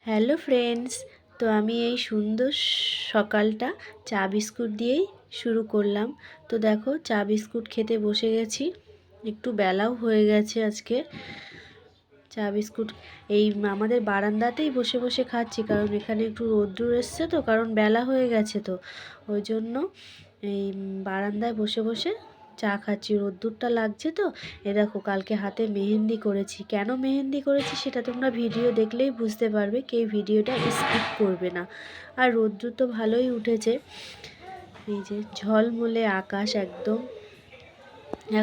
Hello friends, তো আমি এই সুন্দর সকালটা চা বিস্কুট দিয়েই শুরু করলাম। তো দেখো, চা বিস্কুট খেতে বসে গেছি। একটু বেলাও হয়ে গেছে আজকে। চা বিস্কুট এই আমাদের বারান্দাতেই বসে বসে খাচ্ছি, কারণ এখানে একটু রোদ্দুর এসছে, তো কারণ বেলা হয়ে গেছে, তো ওই জন্য এই বারান্দায় বসে বসে চা খাচ্ছি। রোদ্দুরটা লাগছে তো। এ দেখো, কালকে হাতে মেহেন্দি করেছি। কেন মেহেন্দি করেছি সেটা তোমরা ভিডিও দেখলেই বুঝতে পারবে, কেউ ভিডিওটা স্কিপ করবে না। আর রোদ্দুর তো ভালোই উঠেছে। এই যে ঝলমলে আকাশ একদম।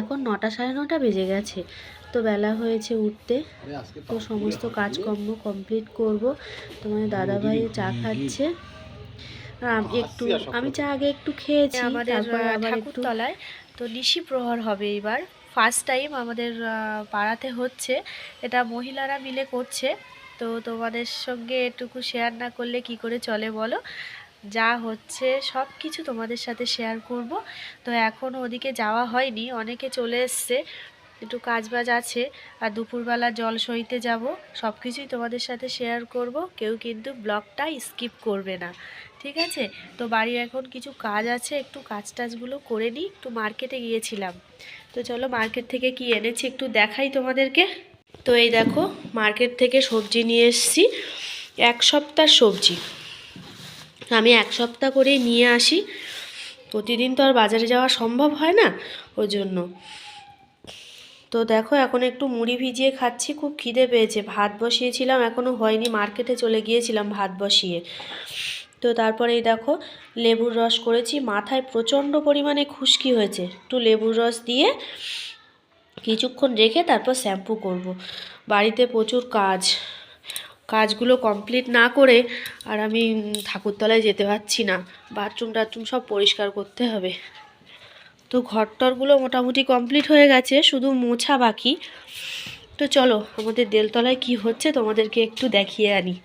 এখন 9টা সাড়ে 9টা বেজে গেছে, তো বেলা হয়েছে উঠতে। তো সমস্ত কাজকর্ম কমপ্লিট করব। তোমার দাদাভাই চা খাচ্ছে। একটু আমি চা আগে একটু খেয়েছি, তারপরে আবার একটু ঠাকুরতলায় তো নিশি প্রহর হবে এবার। ফার্স্ট টাইম আমাদের পাড়াতে হচ্ছে, এটা মহিলারা মিলে করছে। তো তোমাদের সঙ্গে এটুকু শেয়ার না করলে কি করে চলে বলো। যা হচ্ছে সব কিছু তোমাদের সাথে শেয়ার করব। তো এখনও ওদিকে যাওয়া হয়নি, অনেকে চলে এসছে, একটু কাজবাজ আছে। আর দুপুরবেলা জল সইতে যাব, সব কিছুই তোমাদের সাথে শেয়ার করব। কেউ কিন্তু ব্লগটা স্কিপ করবে না, ঠিক আছে? তো বাড়ির এখন কিছু কাজ আছে, একটু কাজ টাজগুলো করে নিই। একটু মার্কেটে গিয়েছিলাম, তো চলো মার্কেট থেকে কি এনেছি একটু দেখাই তোমাদেরকে। তো এই দেখো, মার্কেট থেকে সবজি নিয়ে এসেছি, 1 সপ্তাহ সবজি। আমি 1 সপ্তাহ করেই নিয়ে আসি, প্রতিদিন তো আর বাজারে যাওয়া সম্ভব হয় না, ওই জন্য। তো দেখো, এখন একটু মুড়ি ভিজিয়ে খাচ্ছি, খুব খিদে পেয়েছে। ভাত বসিয়েছিলাম, এখনও হয়নি, মার্কেটে চলে গিয়েছিলাম ভাত বসিয়ে। তো তারপরে এই দেখো, লেবুর রস করেছি। মাথায় প্রচণ্ড পরিমাণে খুশকি হয়েছে, একটু লেবুর রস দিয়ে কিছুক্ষণ রেখে তারপর শ্যাম্পু করব। বাড়িতে প্রচুর কাজগুলো কমপ্লিট না করে আর আমি ঠাকুরতলায় যেতে পারছি না। বাথরুম টাথরুম সব পরিষ্কার করতে হবে। তো ঘরটরগুলো মোটামুটি কমপ্লিট হয়ে গেছে, শুধু মোছা বাকি। তো চলো, আমাদের দেলতলায় কি হচ্ছে তোমাদেরকে একটু দেখিয়ে আনি।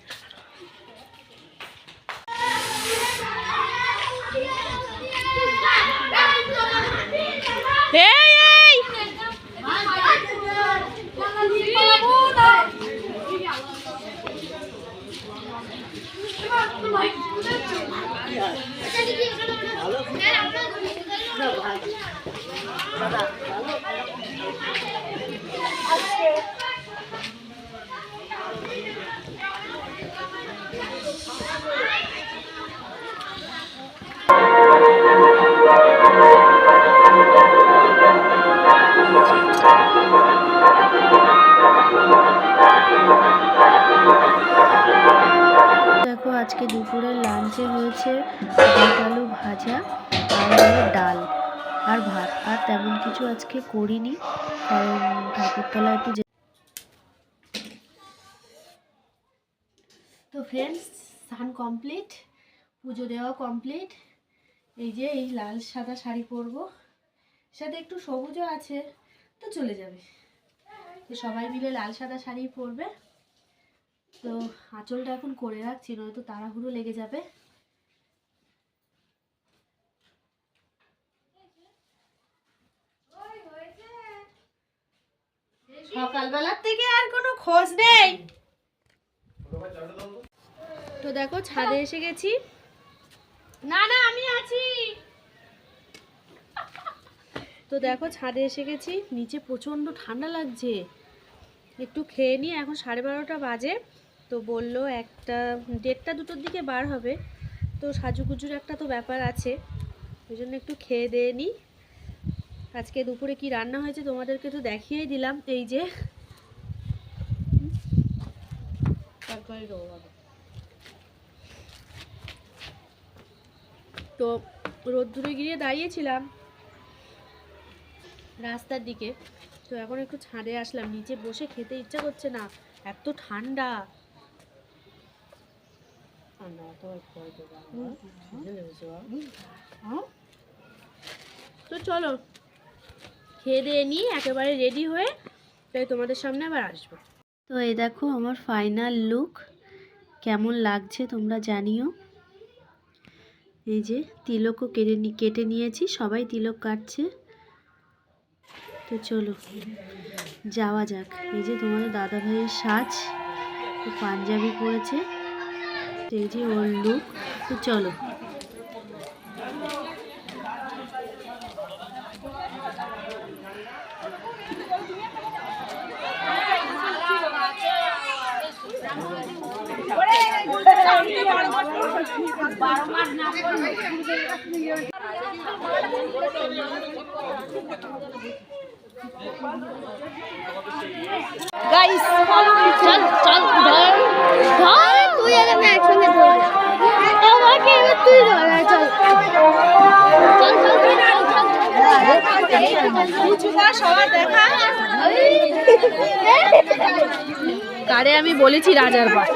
দেখো, আজকে দুপুরের লাঞ্চে হয়েছে ভাত আলু ভাজা আর হলো ডাল আর ভাত। আর তেমন কিছু আজকে করিনি, কারণ ঠাকুরতলা একটু তো ফ্রেন্ডস, স্নান কমপ্লিট, পুজো দেওয়া কমপ্লিট। এই যে এই লাল সাদা শাড়ি পরবো, সাথে একটু সবুজও আছে, তো চলে যাবে। তো সবাই মিলে লাল সাদা শাড়ি পরবে। তো আঁচলটা এখন করে রাখছি, নয়তো তাড়াহুড়ো লেগে যাবে। সকালবেলার থেকে আর কোনো খোঁজ নেই। তো দেখো, ছাদে এসে গেছি। না না, আমি আছি। তো দেখো, ছাদে এসে গেছি, নিচে প্রচণ্ড ঠান্ডা লাগছে। একটু খেয়ে নিই, এখন 12:30 বাজে। তো বললো 1টা 1:30 2টোর দিকে বার হবে। তো সাজুগুজুর একটা তো ব্যাপার আছে, ওই জন্য একটু খেয়ে দিয়ে নিই। আজকে দুপুরে কি রান্না হয়েছে তোমাদেরকে তো দেখিয়েই দিলাম। এই যে তো রোদ্দুরে গিয়ে দাঁড়িয়েছিলাম রাস্তার দিকে, তো এখন একটু ছাদে আসলাম। নিচে বসে খেতে ইচ্ছা করছে না, এত ঠান্ডা। তো চলো, খেয়ে দিয়ে নিয়ে একেবারে রেডি হয়ে তাই তোমাদের সামনে আবার আসবো। তো এই দেখো আমার ফাইনাল লুক, কেমন লাগছে তোমরা জানিও। এই যে তিলকও কেটে নিয়েছি, সবাই তিলক কাটছে। তো চলো যাওয়া যাক। এই যে তোমাদের দাদা ভাইয়ের সাজ, পাঞ্জাবি পরেছে, এই যে ওর লুক। তো চলো গাইস চল চল ধর ধর তুই আর আমি একসঙ্গে ধর আমাকে এবার তুই ধর চল কারে আমি বলেছি রাজার বাপ।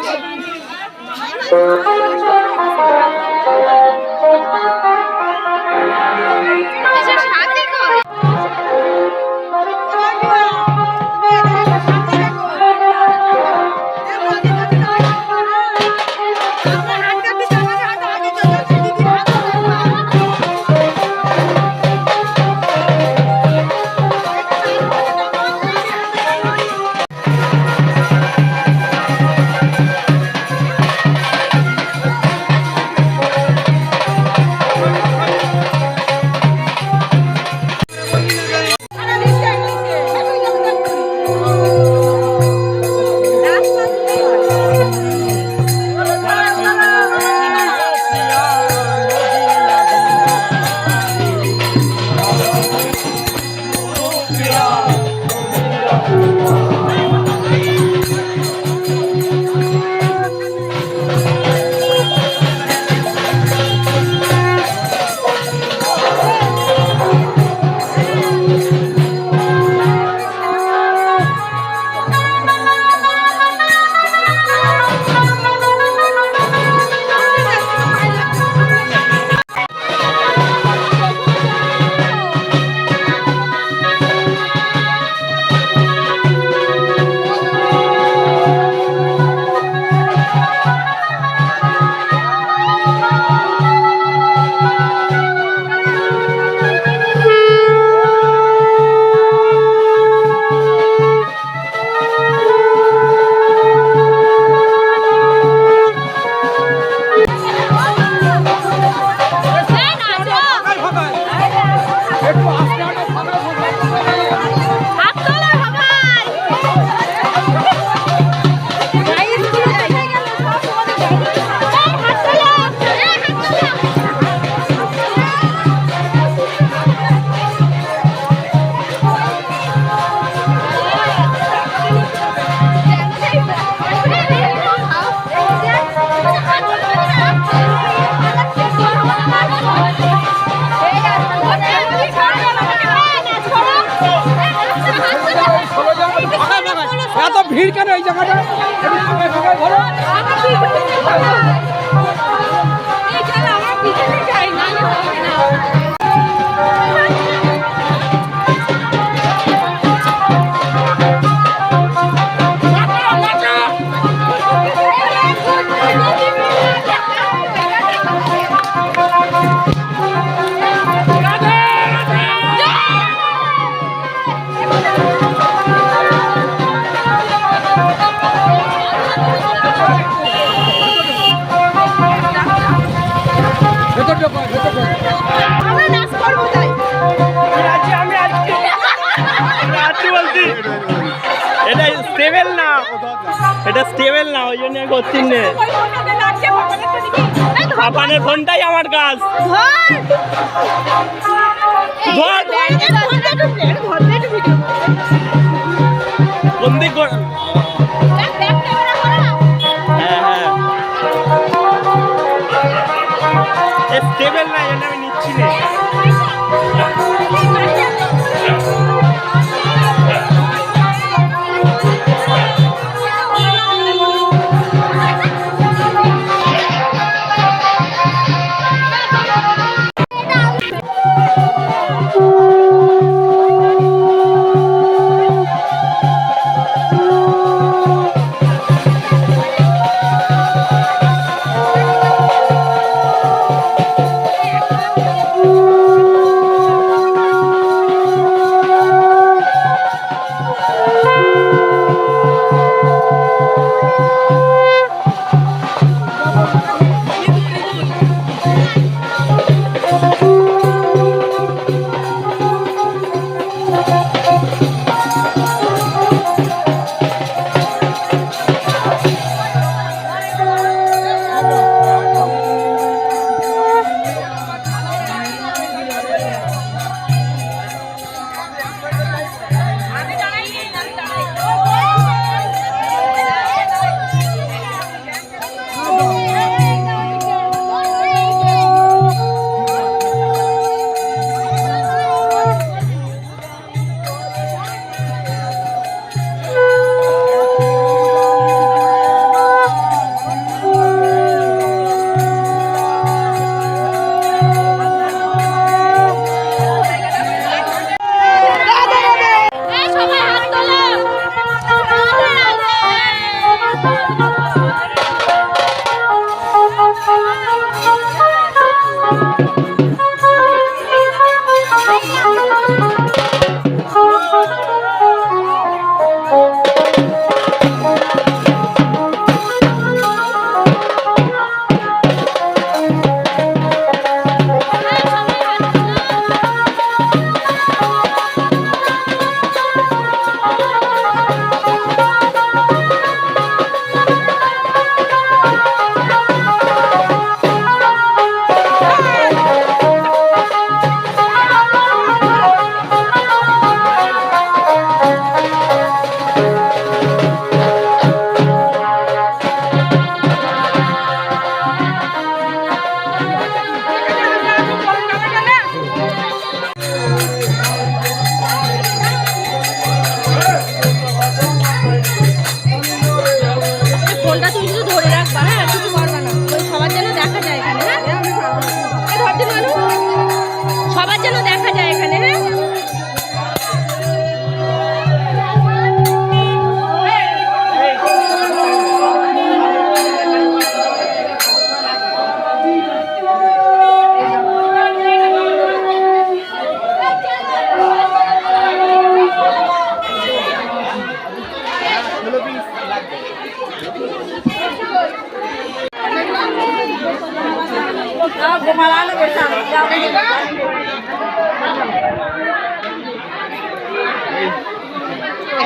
ভিড় কেন এই জায়গাটা? এটা স্টেবল না, এটা স্টেবল না, ওই জন্য করছি না। পাপানের ফোনটাই আমার কাজ। কোন দিক? হ্যাঁ হ্যাঁ, স্টেবল না, এটা আমি নিচ্ছি না।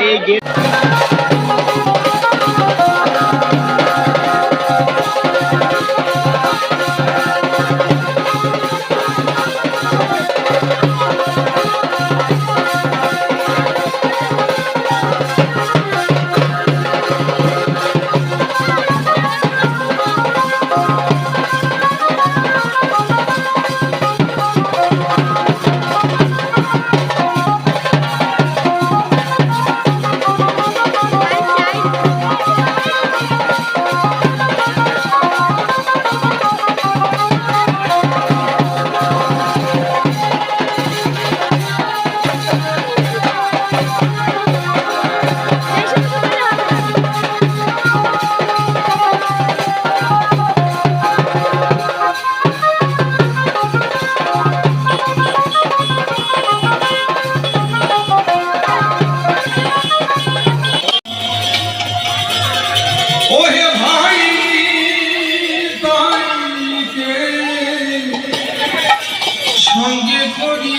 এই গেট ওহে ভাই তাইকে সঙ্গে করি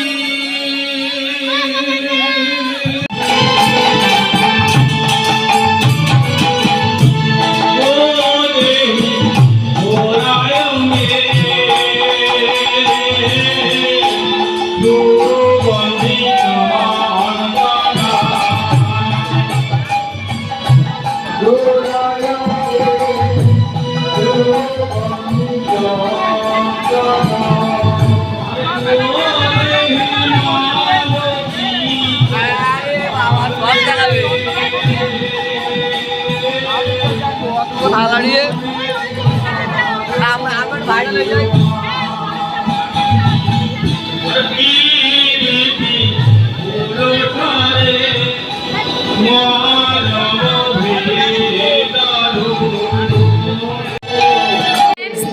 আমার বাড়ি লই যাই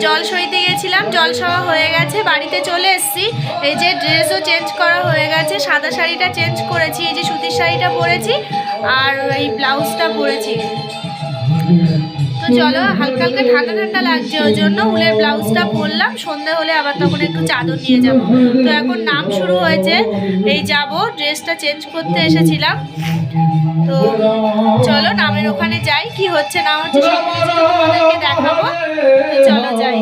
জল সইতে গেছিলাম, জল সওয়া হয়ে গেছে, বাড়িতে চলে এসেছি। এই যে ড্রেসও চেঞ্জ করা হয়ে গেছে, সাদা শাড়িটা চেঞ্জ করেছি, এই যে সুতির শাড়িটা পরেছি আর এই ব্লাউজটা পরেছি। তো চলো, হালকা হালকা ঠান্ডা ঠান্ডা লাগছে, ওই জন্য উলের ব্লাউজটা পরলাম। সন্ধে হলে আবার তখন একটু চাদর নিয়ে যাব। তো এখন নাম শুরু হয়েছে, এই যাব, ড্রেসটা চেঞ্জ করতে এসেছিলাম। তো চলো নামের ওখানে যাই, কি হচ্ছে না হচ্ছে সব কিছু তো তোমাদেরকে দেখাবো। তো চলো যাই।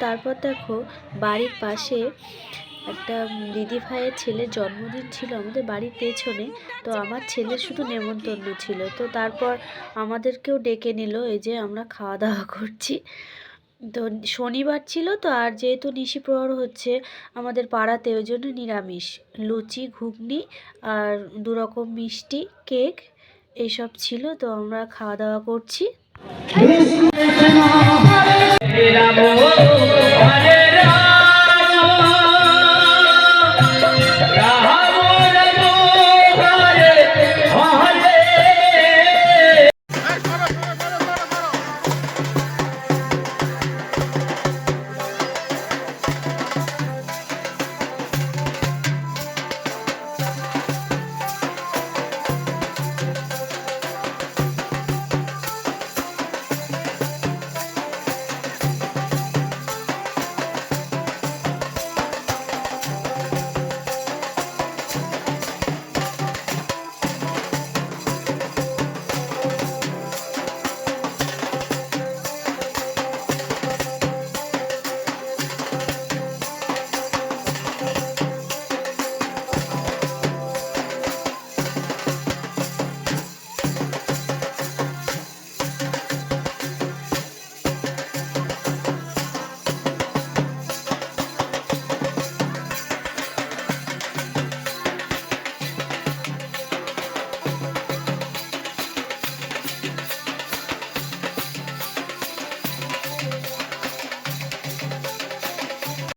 তারপর দেখো বাড়ির পাশে একটা দিদি ভাইয়ের ছেলের জন্মদিন ছিল আমাদের বাড়ির পেছনে। তো আমার ছেলের শুধু নেমন্তন্ন ছিল, তো তারপর আমাদেরকেও ডেকে নিল। এই যে আমরা খাওয়া দাওয়া করছি। তো শনিবার ছিল তো, আর যেহেতু নিশি প্রহর হচ্ছে আমাদের পাড়াতে, ওই জন্য নিরামিষ লুচি, ঘুগনি আর 2 রকম মিষ্টি, কেক এইসব ছিল। তো আমরা খাওয়া দাওয়া করছি। রাম হরে